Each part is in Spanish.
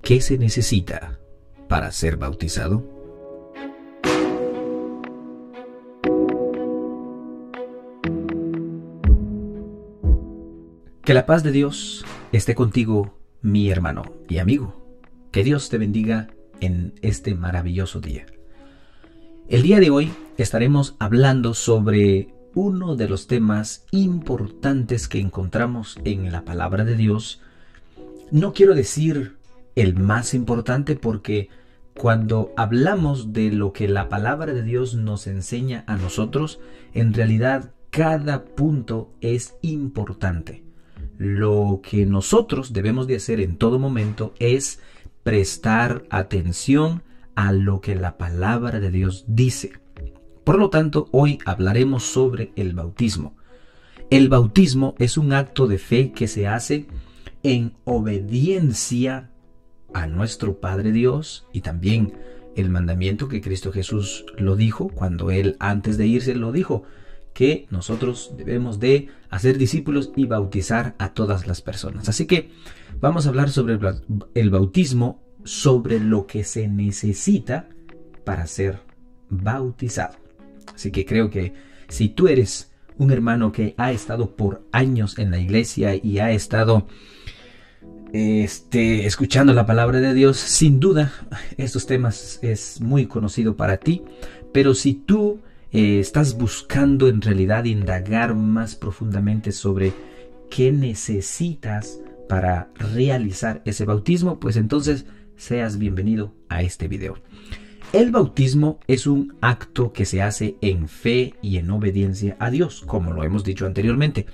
¿Qué se necesita para ser bautizado? Que la paz de Dios esté contigo, mi hermano y amigo. Que Dios te bendiga en este maravilloso día. El día de hoy estaremos hablando sobre uno de los temas importantes que encontramos en la palabra de Dios. No quiero decir el más importante, porque cuando hablamos de lo que la palabra de Dios nos enseña a nosotros, en realidad cada punto es importante. Lo que nosotros debemos de hacer en todo momento es prestar atención a lo que la palabra de Dios dice. Por lo tanto, hoy hablaremos sobre el bautismo. El bautismo es un acto de fe que se hace en obediencia a nuestro Padre Dios, y también el mandamiento que Cristo Jesús lo dijo cuando Él antes de irse lo dijo, que nosotros debemos de hacer discípulos y bautizar a todas las personas. Así que vamos a hablar sobre el bautismo, sobre lo que se necesita para ser bautizado. Así que creo que si tú eres un hermano que ha estado por años en la iglesia y ha estado escuchando la palabra de Dios, sin duda estos temas es muy conocido para ti. Pero si tú estás buscando en realidad indagar más profundamente sobre qué necesitas para realizar ese bautismo, pues entonces seas bienvenido a este video. El bautismo es un acto que se hace en fe y en obediencia a Dios, como lo hemos dicho anteriormente.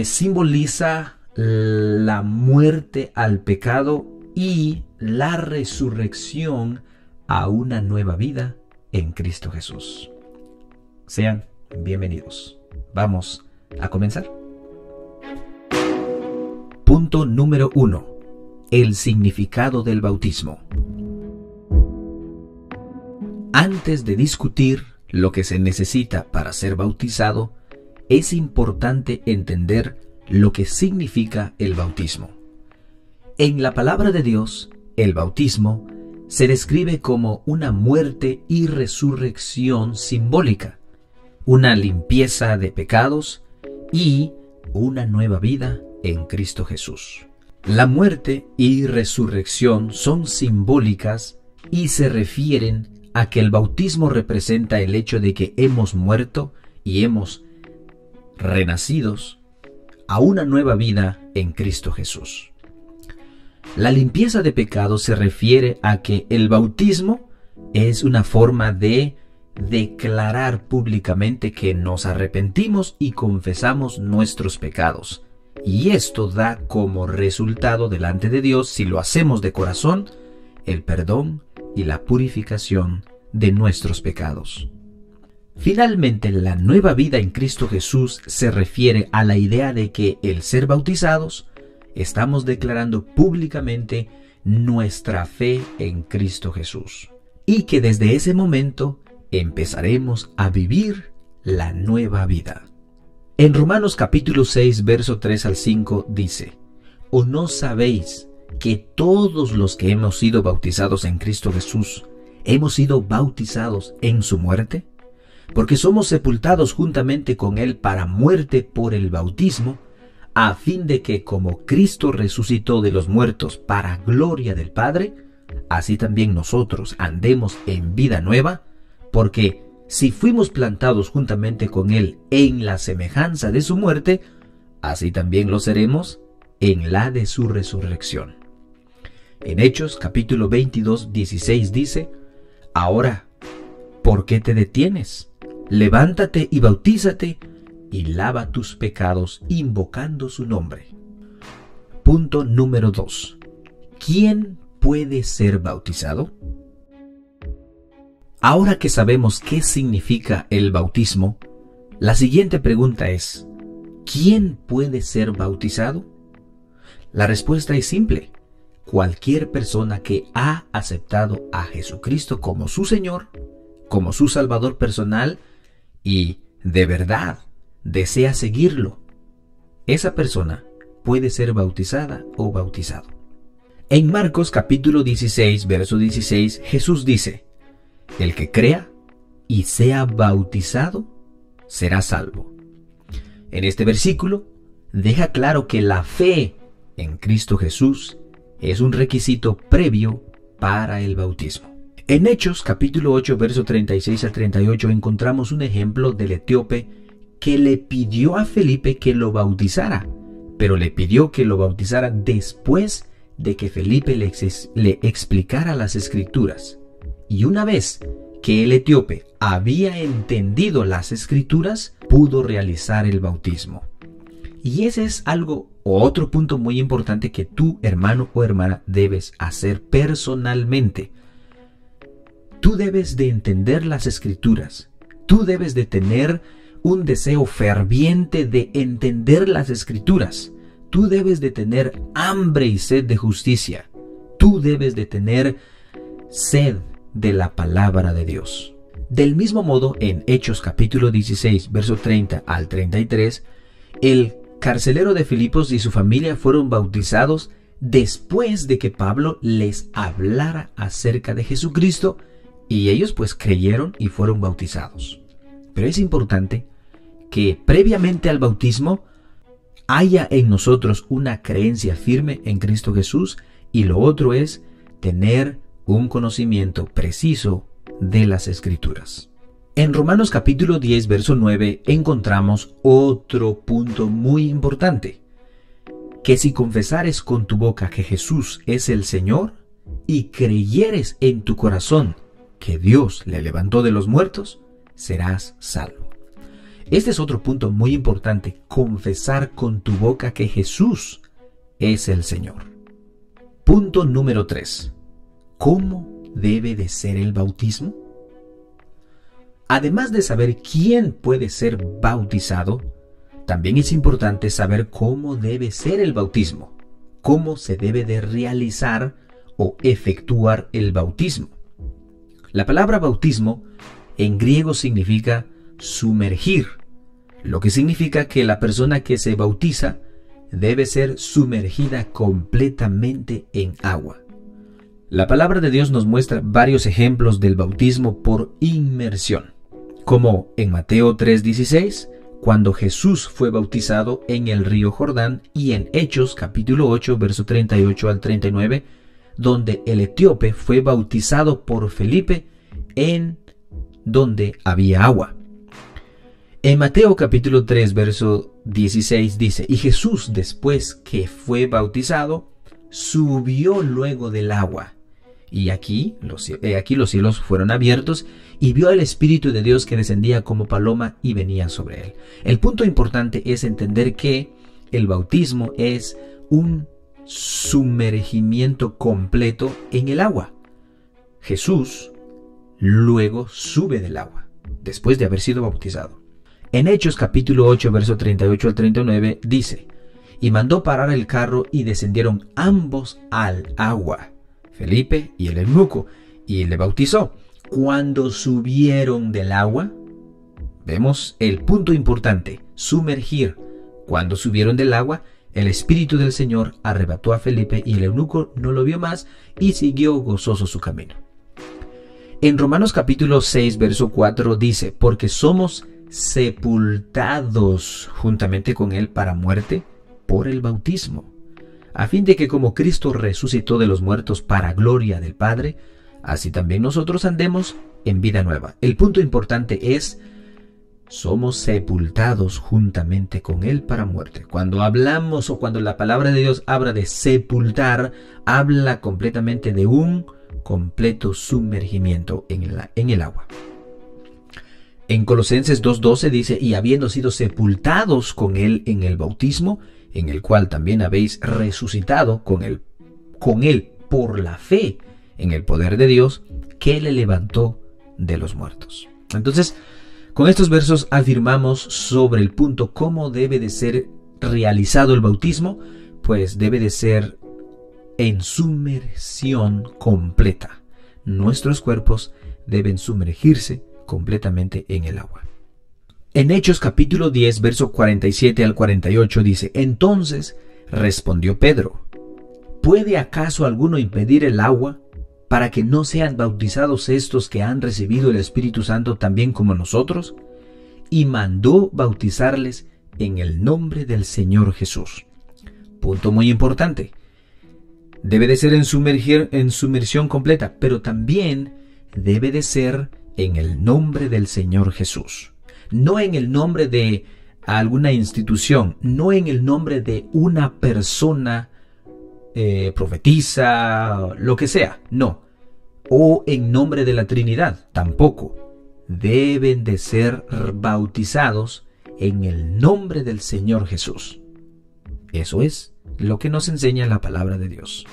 Simboliza la muerte al pecado y la resurrección a una nueva vida en Cristo Jesús. Sean bienvenidos. Vamos a comenzar. Punto número 1. El significado del bautismo. Antes de discutir lo que se necesita para ser bautizado, es importante entender lo que significa el bautismo. En la palabra de Dios, el bautismo se describe como una muerte y resurrección simbólica, una limpieza de pecados y una nueva vida en Cristo Jesús. La muerte y resurrección son simbólicas y se refieren a que el bautismo representa el hecho de que hemos muerto y hemos renacidos a una nueva vida en Cristo Jesús. La limpieza de pecados se refiere a que el bautismo es una forma de declarar públicamente que nos arrepentimos y confesamos nuestros pecados. Y esto da como resultado delante de Dios, si lo hacemos de corazón, el perdón y la purificación de nuestros pecados. Finalmente, la nueva vida en Cristo Jesús se refiere a la idea de que el ser bautizados estamos declarando públicamente nuestra fe en Cristo Jesús, y que desde ese momento empezaremos a vivir la nueva vida. En Romanos capítulo 6, verso 3 al 5 dice: ¿O no sabéis que todos los que hemos sido bautizados en Cristo Jesús hemos sido bautizados en su muerte? Porque somos sepultados juntamente con Él para muerte por el bautismo, a fin de que como Cristo resucitó de los muertos para gloria del Padre, así también nosotros andemos en vida nueva, porque si fuimos plantados juntamente con Él en la semejanza de su muerte, así también lo seremos en la de su resurrección. En Hechos capítulo 22, 16 dice: Ahora, ¿por qué te detienes? Levántate y bautízate y lava tus pecados invocando su nombre. Punto número 2. ¿Quién puede ser bautizado? Ahora que sabemos qué significa el bautismo, la siguiente pregunta es: ¿quién puede ser bautizado? La respuesta es simple: cualquier persona que ha aceptado a Jesucristo como su Señor, como su Salvador personal y de verdad desea seguirlo. Esa persona puede ser bautizada o bautizado. En Marcos capítulo 16, verso 16, Jesús dice: el que crea y sea bautizado será salvo. En este versículo deja claro que la fe en Cristo Jesús es un requisito previo para el bautismo. En Hechos capítulo 8, verso 36 al 38 encontramos un ejemplo del etíope que le pidió a Felipe que lo bautizara, pero le pidió que lo bautizara después de que Felipe le explicara las escrituras. Y una vez que el etíope había entendido las escrituras, pudo realizar el bautismo. Y ese es otro punto muy importante que tú, hermano o hermana, debes hacer personalmente. Tú debes de entender las escrituras. Tú debes de tener un deseo ferviente de entender las escrituras. Tú debes de tener hambre y sed de justicia. Tú debes de tener sed de la palabra de Dios. Del mismo modo, en Hechos capítulo 16, verso 30 al 33, el carcelero de Filipos y su familia fueron bautizados después de que Pablo les hablara acerca de Jesucristo, y ellos pues creyeron y fueron bautizados. Pero es importante que previamente al bautismo haya en nosotros una creencia firme en Cristo Jesús, y lo otro es tener un conocimiento preciso de las Escrituras. En Romanos capítulo 10, verso 9 encontramos otro punto muy importante, que si confesares con tu boca que Jesús es el Señor y creyeres en tu corazón que Dios le levantó de los muertos, serás salvo. Este es otro punto muy importante, confesar con tu boca que Jesús es el Señor. Punto número 3. ¿Cómo debe de ser el bautismo? Además de saber quién puede ser bautizado, también es importante saber cómo debe ser el bautismo, cómo se debe de realizar o efectuar el bautismo. La palabra bautismo en griego significa sumergir, lo que significa que la persona que se bautiza debe ser sumergida completamente en agua. La palabra de Dios nos muestra varios ejemplos del bautismo por inmersión, como en Mateo 3:16, cuando Jesús fue bautizado en el río Jordán, y en Hechos capítulo 8, verso 38 al 39, donde el etíope fue bautizado por Felipe en donde había agua. En Mateo capítulo 3, verso 16 dice: y Jesús, después que fue bautizado, subió luego del agua. Y aquí los cielos fueron abiertos, y vio al Espíritu de Dios que descendía como paloma y venía sobre él. El punto importante es entender que el bautismo es un sumergimiento completo en el agua. Jesús luego sube del agua, después de haber sido bautizado. En Hechos capítulo 8, verso 38 al 39 dice: y mandó parar el carro y descendieron ambos al agua, Felipe y el eunuco, y le bautizó. Cuando subieron del agua, vemos el punto importante, sumergir. Cuando subieron del agua, el Espíritu del Señor arrebató a Felipe, y el eunuco no lo vio más y siguió gozoso su camino. En Romanos capítulo 6, verso 4 dice: porque somos sepultados juntamente con él para muerte por el bautismo, a fin de que como Cristo resucitó de los muertos para gloria del Padre, así también nosotros andemos en vida nueva. El punto importante es: somos sepultados juntamente con él para muerte. Cuando hablamos o cuando la palabra de Dios habla de sepultar, habla completamente de un completo sumergimiento en el agua. En Colosenses 2:12 dice: y habiendo sido sepultados con él en el bautismo, en el cual también habéis resucitado con él por la fe en el poder de Dios, que le levantó de los muertos. Entonces, con estos versos afirmamos sobre el punto cómo debe de ser realizado el bautismo, pues debe de ser en sumersión completa. Nuestros cuerpos deben sumergirse completamente en el agua. En Hechos capítulo 10, verso 47 al 48 dice: entonces respondió Pedro: ¿puede acaso alguno impedir el agua para que no sean bautizados estos que han recibido el Espíritu Santo también como nosotros? Y mandó bautizarles en el nombre del Señor Jesús. Punto muy importante. Debe de ser en sumersión completa, pero también debe de ser en el nombre del Señor Jesús. No en el nombre de alguna institución, no en el nombre de una persona profetisa, lo que sea, no. O en nombre de la Trinidad, tampoco. Deben de ser bautizados en el nombre del Señor Jesús. Eso es lo que nos enseña la palabra de Dios.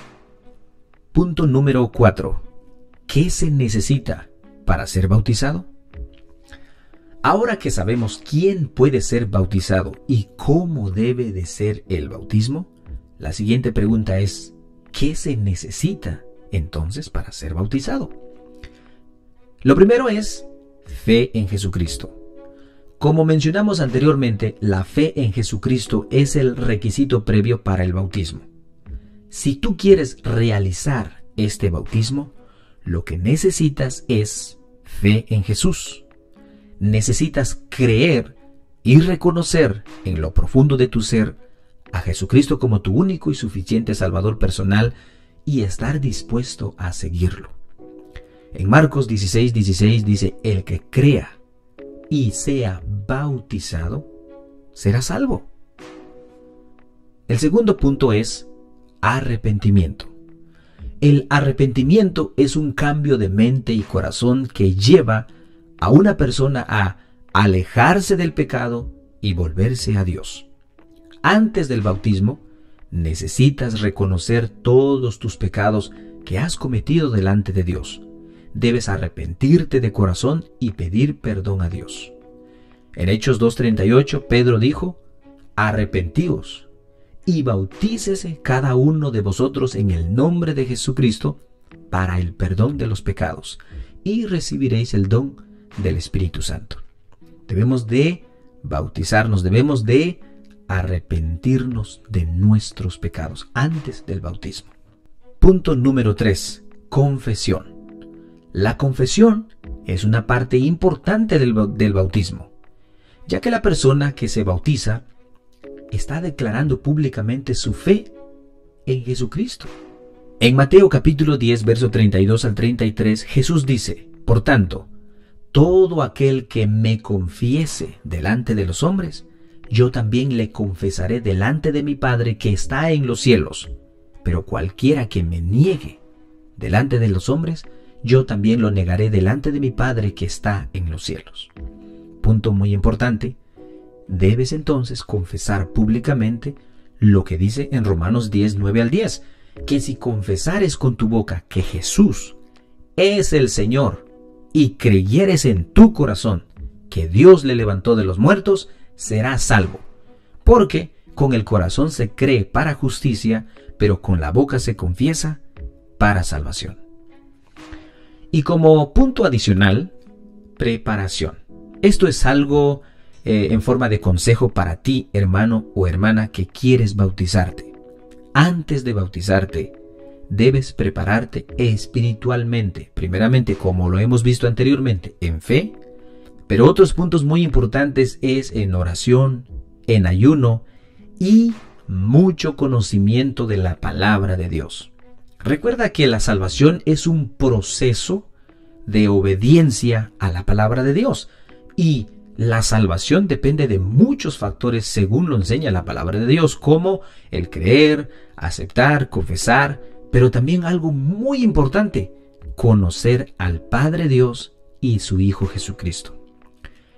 Punto número 4. ¿Qué se necesita para ser bautizado? Ahora que sabemos quién puede ser bautizado y cómo debe de ser el bautismo, la siguiente pregunta es, ¿qué se necesita entonces para ser bautizado? Lo primero es fe en Jesucristo. Como mencionamos anteriormente, la fe en Jesucristo es el requisito previo para el bautismo. Si tú quieres realizar este bautismo, lo que necesitas es fe en Jesús. Necesitas creer y reconocer en lo profundo de tu ser a Jesucristo como tu único y suficiente Salvador personal y estar dispuesto a seguirlo. En Marcos 16:16 dice, el que crea y sea bautizado será salvo. El segundo punto es arrepentimiento. El arrepentimiento es un cambio de mente y corazón que lleva a una persona a alejarse del pecado y volverse a Dios. Antes del bautismo, necesitas reconocer todos tus pecados que has cometido delante de Dios. Debes arrepentirte de corazón y pedir perdón a Dios. En Hechos 2:38, Pedro dijo, arrepentíos y bautícese cada uno de vosotros en el nombre de Jesucristo para el perdón de los pecados y recibiréis el don del Espíritu Santo. Debemos de bautizarnos, debemos de arrepentirnos de nuestros pecados antes del bautismo. Punto número 3. Confesión. La confesión es una parte importante del bautismo, ya que la persona que se bautiza está declarando públicamente su fe en Jesucristo. En Mateo capítulo 10, verso 32 al 33, Jesús dice, por tanto, todo aquel que me confiese delante de los hombres, yo también le confesaré delante de mi Padre que está en los cielos. Pero cualquiera que me niegue delante de los hombres, yo también lo negaré delante de mi Padre que está en los cielos. Punto muy importante. Debes entonces confesar públicamente lo que dice en Romanos 10, 9 al 10, que si confesares con tu boca que Jesús es el Señor y creyeres en tu corazón que Dios le levantó de los muertos, serás salvo. Porque con el corazón se cree para justicia, pero con la boca se confiesa para salvación. Y como punto adicional, preparación. Esto es algo en forma de consejo para ti, hermano o hermana que quieres bautizarte. Antes de bautizarte, debes prepararte espiritualmente. Primeramente, como lo hemos visto anteriormente, en fe. Pero otros puntos muy importantes es en oración, en ayuno y mucho conocimiento de la palabra de Dios. Recuerda que la salvación es un proceso de obediencia a la palabra de Dios. Y la salvación depende de muchos factores según lo enseña la palabra de Dios, como el creer, aceptar, confesar, pero también algo muy importante, conocer al Padre Dios y su Hijo Jesucristo.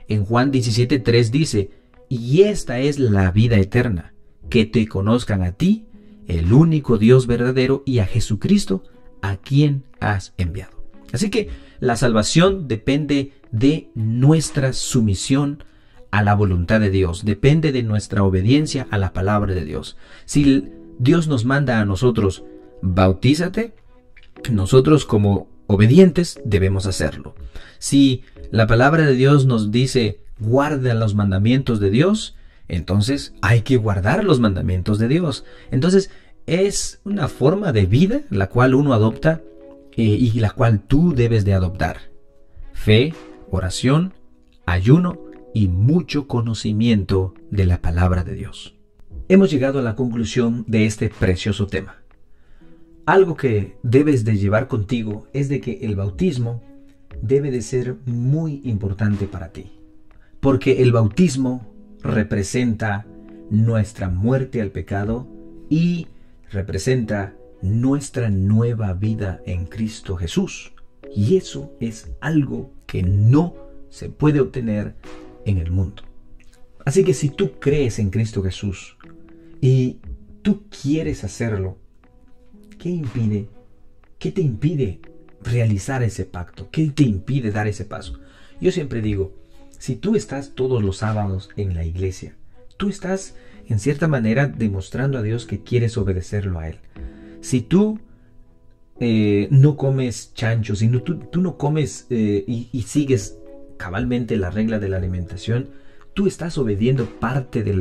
En Juan 17:3 dice, y esta es la vida eterna, que te conozcan a ti, el único Dios verdadero, y a Jesucristo, a quien has enviado. Así que la salvación depende de nuestra sumisión a la voluntad de Dios, depende de nuestra obediencia a la palabra de Dios. Si Dios nos manda a nosotros, bautízate, nosotros como obedientes debemos hacerlo. Si la palabra de Dios nos dice, guarda los mandamientos de Dios, entonces hay que guardar los mandamientos de Dios. Entonces, es una forma de vida la cual uno adopta y la cual tú debes de adoptar. Fe, oración, ayuno y mucho conocimiento de la palabra de Dios. Hemos llegado a la conclusión de este precioso tema. Algo que debes de llevar contigo es de que el bautismo debe de ser muy importante para ti, porque el bautismo representa nuestra muerte al pecado y representa nuestra nueva vida en Cristo Jesús. Y eso es algo que no se puede obtener en el mundo. Así que si tú crees en Cristo Jesús y tú quieres hacerlo, ¿qué te impide realizar ese pacto? ¿Qué te impide dar ese paso? Yo siempre digo, si tú estás todos los sábados en la iglesia, tú estás en cierta manera demostrando a Dios que quieres obedecerlo a Él. Si tú no comes chancho, si tú no comes y sigues cabalmente la regla de la alimentación, tú estás obedeciendo parte de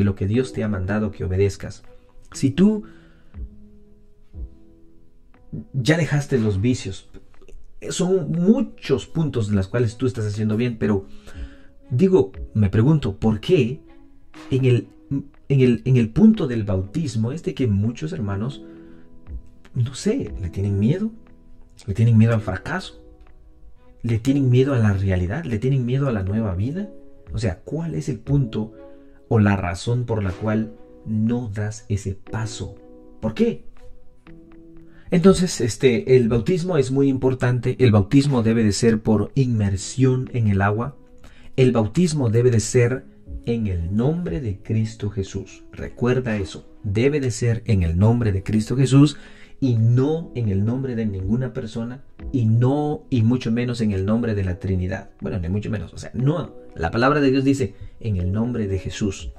lo que Dios te ha mandado que obedezcas. Si tú ya dejaste los vicios, son muchos puntos en los cuales tú estás haciendo bien, pero me pregunto, ¿por qué en el punto del bautismo es de que muchos hermanos, no sé, le tienen miedo al fracaso, le tienen miedo a la realidad, le tienen miedo a la nueva vida? O sea, ¿cuál es el punto o la razón por la cual no das ese paso? ¿Por qué? Entonces, el bautismo es muy importante. El bautismo debe de ser por inmersión en el agua. El bautismo debe de ser en el nombre de Cristo Jesús. Recuerda eso. Debe de ser en el nombre de Cristo Jesús y no en el nombre de ninguna persona y mucho menos en el nombre de la Trinidad. Bueno, ni mucho menos. O sea, no. La palabra de Dios dice en el nombre de Jesús.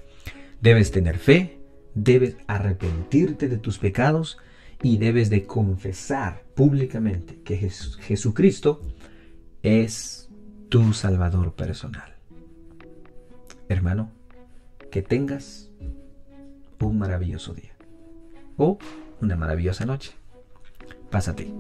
Debes tener fe, debes arrepentirte de tus pecados y debes de confesar públicamente que Jesucristo es tu Salvador personal. Hermano, que tengas un maravilloso día o una maravillosa noche. Pásate.